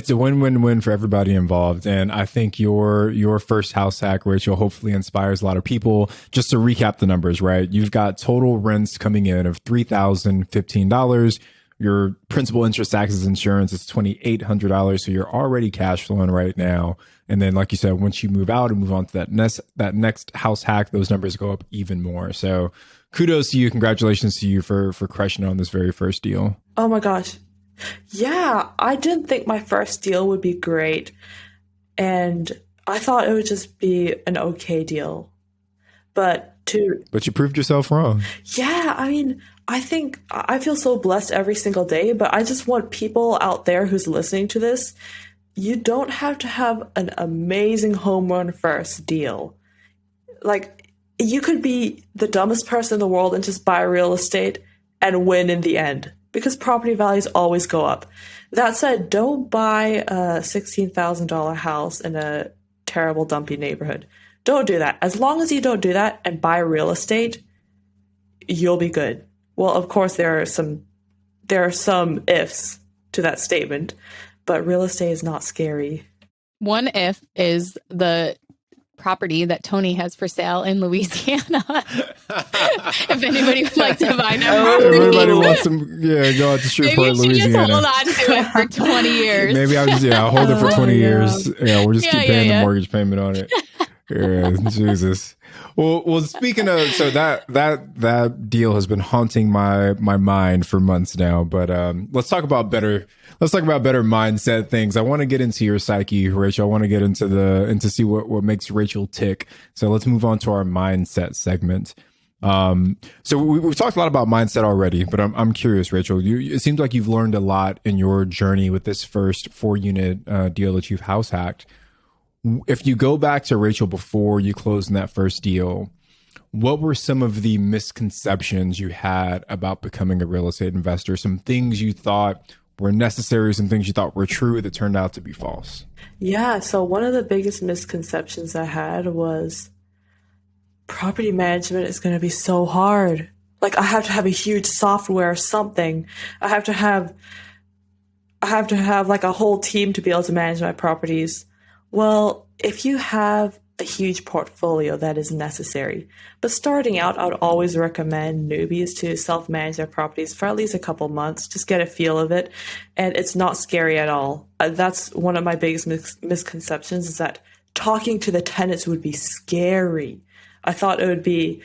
a win-win-win for everybody involved. And I think your first house hack, Rachel, hopefully inspires a lot of people. Just to recap the numbers, right? You've got total rents coming in of $3,015. Your principal, interest, taxes, insurance is $2,800. So you're already cash flowing right now. And then, like you said, once you move out and move on to that next house hack, those numbers go up even more. So kudos to you. Congratulations to you for crushing on this very first deal. Oh my gosh. Yeah, I didn't think my first deal would be great. And I thought it would just be an okay deal. But you proved yourself wrong. Yeah, I mean, I think I feel so blessed every single day, but I just want people out there who's listening to this, you don't have to have an amazing home run first deal. Like, you could be the dumbest person in the world and just buy real estate and win in the end, because property values always go up. That said, don't buy a $16,000 house in a terrible, dumpy neighborhood. Don't do that. As long as you don't do that and buy real estate, you'll be good. Well, of course, there are some ifs to that statement, but real estate is not scary. One if is the property that Tony has for sale in Louisiana. If anybody would like to buy that property. Everybody wants some, go out to Shreveport, Louisiana. Maybe you should just hold on to it for 20 years. Maybe I'll hold it for 20 years. Yeah, we'll just keep paying the mortgage payment on it. Yeah, Jesus. Well. Speaking of, so that deal has been haunting my mind for months now. But let's talk about better. Let's talk about better mindset things. I want to get into your psyche, Rachel. I want to get into see what makes Rachel tick. So let's move on to our mindset segment. So we've talked a lot about mindset already, but I'm curious, Rachel. It seems like you've learned a lot in your journey with this first 4-unit deal that you've house hacked. If you go back to Rachel before you closed in that first deal, what were some of the misconceptions you had about becoming a real estate investor? Some things you thought were necessary, some things you thought were true that turned out to be false? Yeah, so one of the biggest misconceptions I had was property management is going to be so hard. Like I have to have a huge software or something. I have to have like a whole team to be able to manage my properties. Well, if you have a huge portfolio, that is necessary. But starting out, I would always recommend newbies to self-manage their properties for at least a couple months, just get a feel of it. And it's not scary at all. That's one of my biggest misconceptions, is that talking to the tenants would be scary. I thought it would be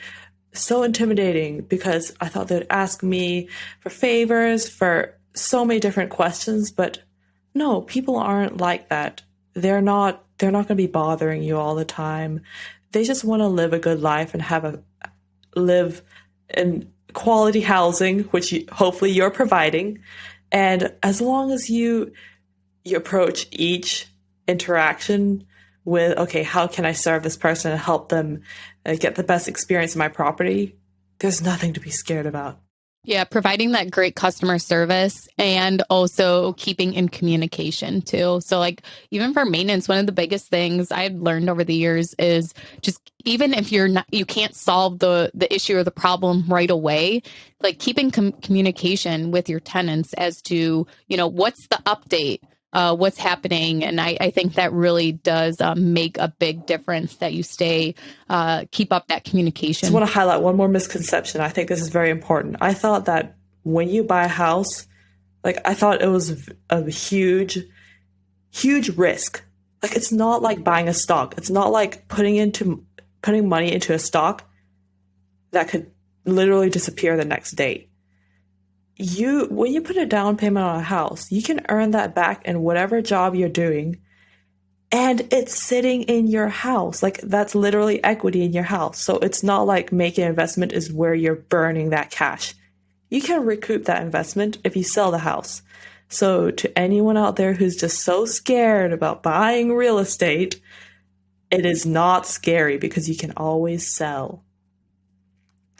so intimidating because I thought they'd ask me for favors, for so many different questions. But no, people aren't like that. They're not going to be bothering you all the time. They just want to live a good life and live in quality housing, which hopefully you're providing. And as long as you approach each interaction with, okay, how can I serve this person and help them get the best experience in my property, there's nothing to be scared about. Yeah, providing that great customer service and also keeping in communication too. So like even for maintenance, one of the biggest things I've learned over the years is just even if you can't solve the issue or the problem right away, like keeping communication with your tenants as to, what's the update, what's happening. And I think that really does make a big difference that you keep up that communication. I just want to highlight one more misconception. I think this is very important. I thought that when you buy a house, I thought it was a huge, huge risk. Like it's not like buying a stock. It's not like putting money into a stock that could literally disappear the next day. When you put a down payment on a house, you can earn that back in whatever job you're doing, and it's sitting in your house. Like that's literally equity in your house. So it's not like making an investment is where you're burning that cash. You can recoup that investment if you sell the house. So to anyone out there who's just so scared about buying real estate, it is not scary because you can always sell.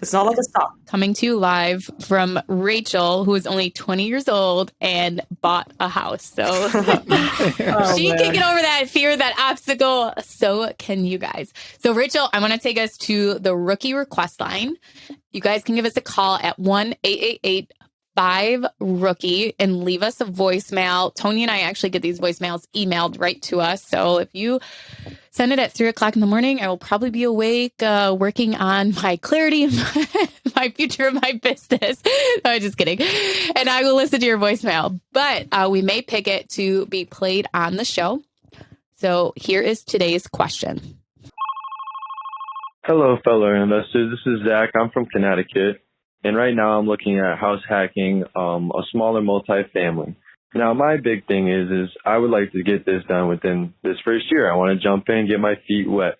It's not like a stock. Coming to you live from Rachel, who is only 20 years old and bought a house. So she can get over that fear, that obstacle. So can you guys. So Rachel, I want to take us to the rookie request line. You guys can give us a call at 1-888-5-ROOKIE and leave us a voicemail. Tony and I actually get these voicemails emailed right to us. So if you send it at 3:00 in the morning, I will probably be awake working on my clarity, my future of my business. No, I'm just kidding. And I will listen to your voicemail. But we may pick it to be played on the show. So here is today's question. Hello, fellow investors. This is Zach. I'm from Connecticut. And right now I'm looking at house hacking a smaller multifamily. Now, my big thing is I would like to get this done within this first year. I want to jump in, get my feet wet,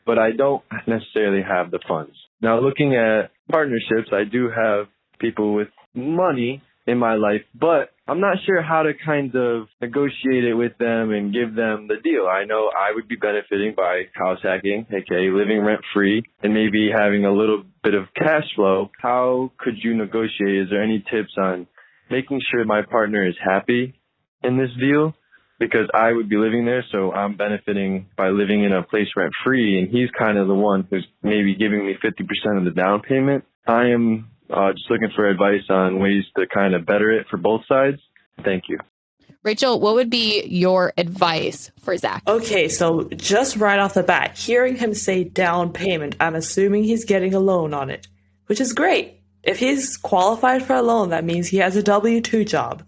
but I don't necessarily have the funds. Now, looking at partnerships, I do have people with money in my life, but I'm not sure how to kind of negotiate it with them and give them the deal. I know I would be benefiting by house hacking, aka living rent free, and maybe having a little bit of cash flow. How could you negotiate? Is there any tips on making sure my partner is happy in this deal? Because I would be living there, so I'm benefiting by living in a place rent free, and he's kind of the one who's maybe giving me 50% of the down payment. I am just looking for advice on ways to kind of better it for both sides. Thank you. Rachel, what would be your advice for Zach? Okay, so just right off the bat, hearing him say down payment, I'm assuming he's getting a loan on it, which is great. If he's qualified for a loan, that means he has a W-2 job.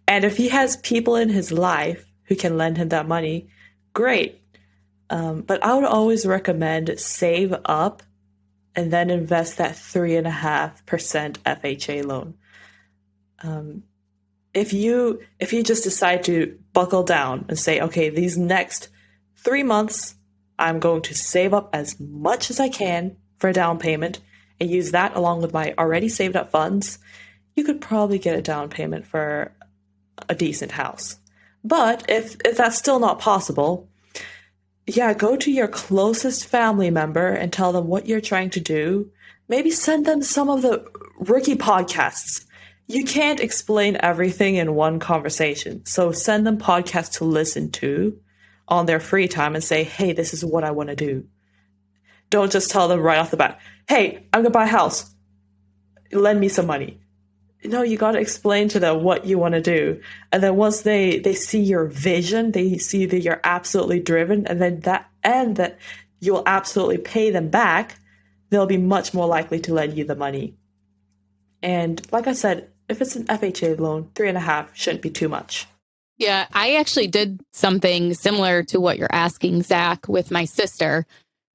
And if he has people in his life who can lend him that money, great. But I would always recommend save up and then invest that 3.5% FHA loan. If you just decide to buckle down and say, okay, these next 3 months, I'm going to save up as much as I can for a down payment and use that along with my already saved up funds, you could probably get a down payment for a decent house. But if that's still not possible, yeah, go to your closest family member and tell them what you're trying to do. Maybe send them some of the rookie podcasts. You can't explain everything in one conversation. So send them podcasts to listen to on their free time and say, hey, this is what I want to do. Don't just tell them right off the bat, hey, I'm going to buy a house. Lend me some money. No, you got to explain to them what you want to do. And then once they see your vision, they see that you're absolutely driven, and then that you'll absolutely pay them back, they'll be much more likely to lend you the money. And like I said, if it's an FHA loan, 3.5 shouldn't be too much. Yeah, I actually did something similar to what you're asking, Zach, with my sister.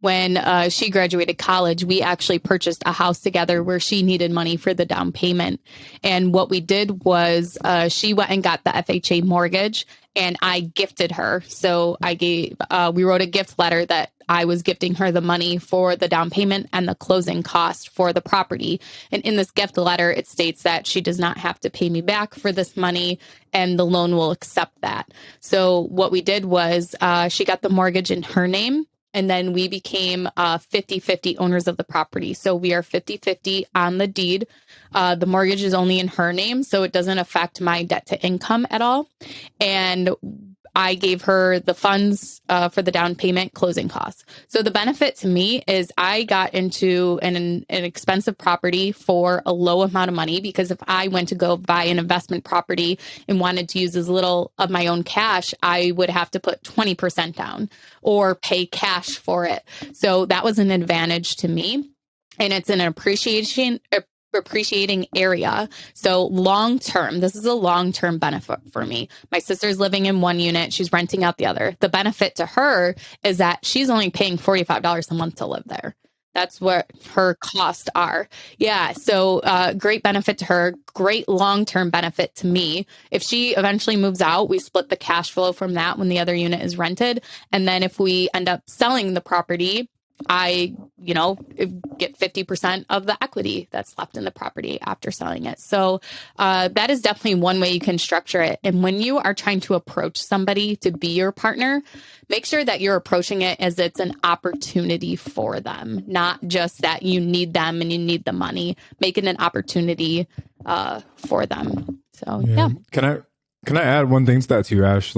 When she graduated college, we actually purchased a house together where she needed money for the down payment. And what we did was she went and got the FHA mortgage and I gifted her. So we wrote a gift letter that I was gifting her the money for the down payment and the closing cost for the property. And in this gift letter, it states that she does not have to pay me back for this money and the loan will accept that. So what we did was she got the mortgage in her name. And then we became 50-50 owners of the property. So we are 50-50 on the deed. The mortgage is only in her name, so it doesn't affect my debt to income at all. And I gave her the funds for the down payment closing costs. So the benefit to me is I got into an expensive property for a low amount of money, because if I went to go buy an investment property and wanted to use as little of my own cash, I would have to put 20% down or pay cash for it. So that was an advantage to me. And it's an appreciating area. So long term, this is a long-term benefit for me. My sister's living in one unit. She's renting out the other. The benefit to her is that she's only paying $45 a month to live there. That's what her costs are. Yeah. So great benefit to her. Great long-term benefit to me. If she eventually moves out, we split the cash flow from that when the other unit is rented. And then if we end up selling the property, I, get 50% of the equity that's left in the property after selling it. So that is definitely one way you can structure it. And when you are trying to approach somebody to be your partner, make sure that you're approaching it as it's an opportunity for them, not just that you need them and you need the money. Make it an opportunity for them. So, yeah. Can I add one thing to that too, Ash?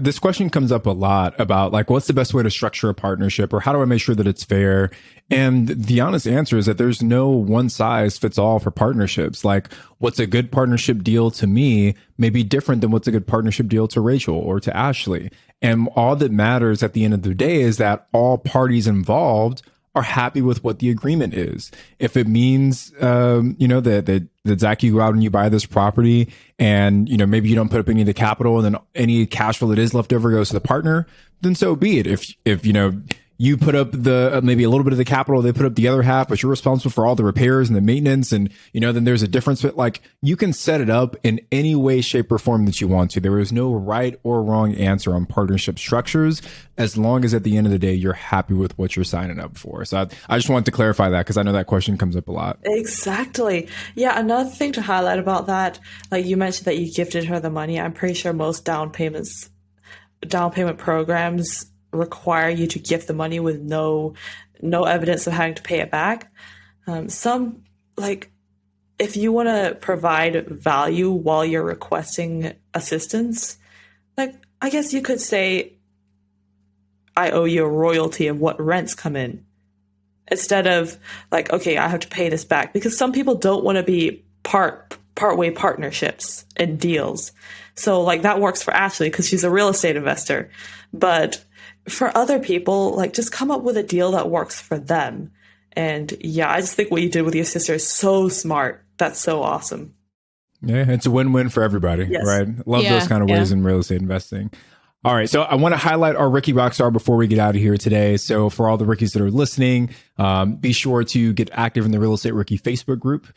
This question comes up a lot about what's the best way to structure a partnership, or how do I make sure that it's fair? And the honest answer is that there's no one size fits all for partnerships. What's a good partnership deal to me may be different than what's a good partnership deal to Rachel or to Ashley. And all that matters at the end of the day is that all parties involved are happy with what the agreement is. If it means, that Zach, you go out and you buy this property and, maybe you don't put up any of the capital and then any cash flow that is left over goes to the partner, then so be it. If you put up maybe a little bit of the capital, they put up the other half, but you're responsible for all the repairs and the maintenance. And, then there's a difference. But you can set it up in any way, shape, or form that you want to. There is no right or wrong answer on partnership structures, as long as at the end of the day, you're happy with what you're signing up for. So I just wanted to clarify that, because I know that question comes up a lot. Exactly. Yeah. Another thing to highlight about that, you mentioned that you gifted her the money. I'm pretty sure most down payment programs require you to gift the money with no evidence of having to pay it back. If you want to provide value while you're requesting assistance, I guess you could say, I owe you a royalty of what rents come in, instead of okay, I have to pay this back, because some people don't want to be part-way partnerships and deals. So that works for Ashley because she's a real estate investor, but for other people, just come up with a deal that works for them. And yeah, I just think what you did with your sister is so smart. That's so awesome. Yeah, it's a win-win for everybody, yes. Right? Love those kind of ways in real estate investing. All right. So I want to highlight our Rookie Rockstar before we get out of here today. So for all the rookies that are listening, be sure to get active in the Real Estate Rookie Facebook group.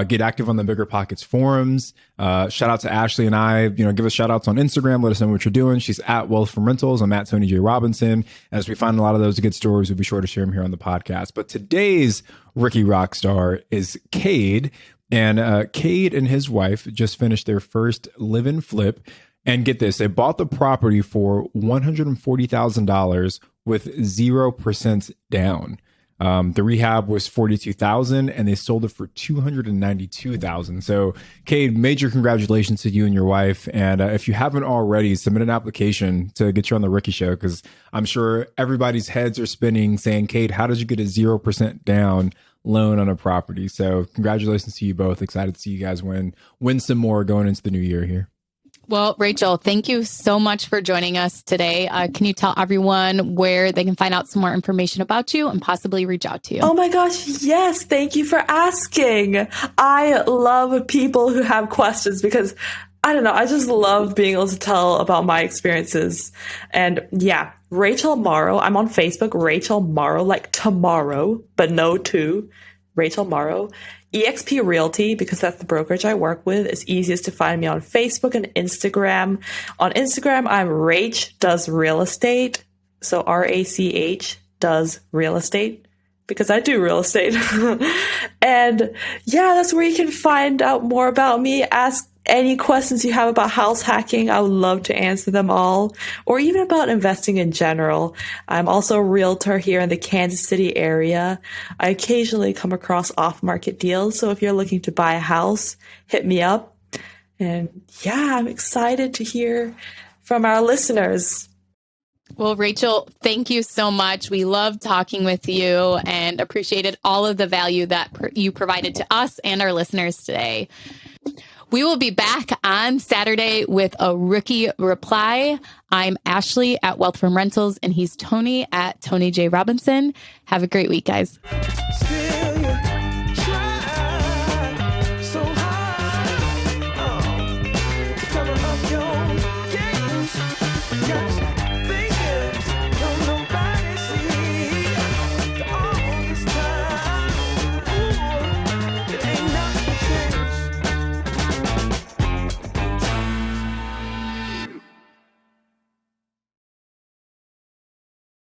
Get active on the Bigger Pockets forums. Shout out to Ashley and I. Give us shout outs on Instagram. Let us know what you're doing. She's at Wealth from Rentals. I'm at Tony J. Robinson. As we find a lot of those good stories, we'll be sure to share them here on the podcast. But today's Rookie Rockstar is Cade. And Cade and his wife just finished their first live-in flip. And get this, they bought the property for $140,000 with 0% down. The rehab was $42,000 and they sold it for $292,000. So, Cade, major congratulations to you and your wife. And if you haven't already, submit an application to get you on the Rookie Show, because I'm sure everybody's heads are spinning saying, Cade, how did you get a 0% down loan on a property? So, congratulations to you both. Excited to see you guys win some more going into the new year here. Well, Rachel, thank you so much for joining us today. Can you tell everyone where they can find out some more information about you and possibly reach out to you? Oh my gosh, yes. Thank you for asking. I love people who have questions because I don't know, I just love being able to tell about my experiences. And yeah, Rachel Morrow. I'm on Facebook, Rachel Morrow, like tomorrow, but no two. Rachel Morrow. eXp Realty, because that's the brokerage I work with. It's easiest to find me on Facebook and Instagram. On Instagram, I'm Rach Does Real Estate. So RACH does real estate, because I do real estate. And yeah, that's where you can find out more about me. Ask any questions you have about house hacking. I would love to answer them all, or even about investing in general. I'm also a realtor here in the Kansas City area. I occasionally come across off-market deals. So if you're looking to buy a house, hit me up. And yeah, I'm excited to hear from our listeners. Well, Rachel, thank you so much. We loved talking with you and appreciated all of the value that you provided to us and our listeners today. We will be back on Saturday with a Rookie Reply. I'm Ashley at Wealth from Rentals, and he's Tony at Tony J. Robinson. Have a great week, guys. Still,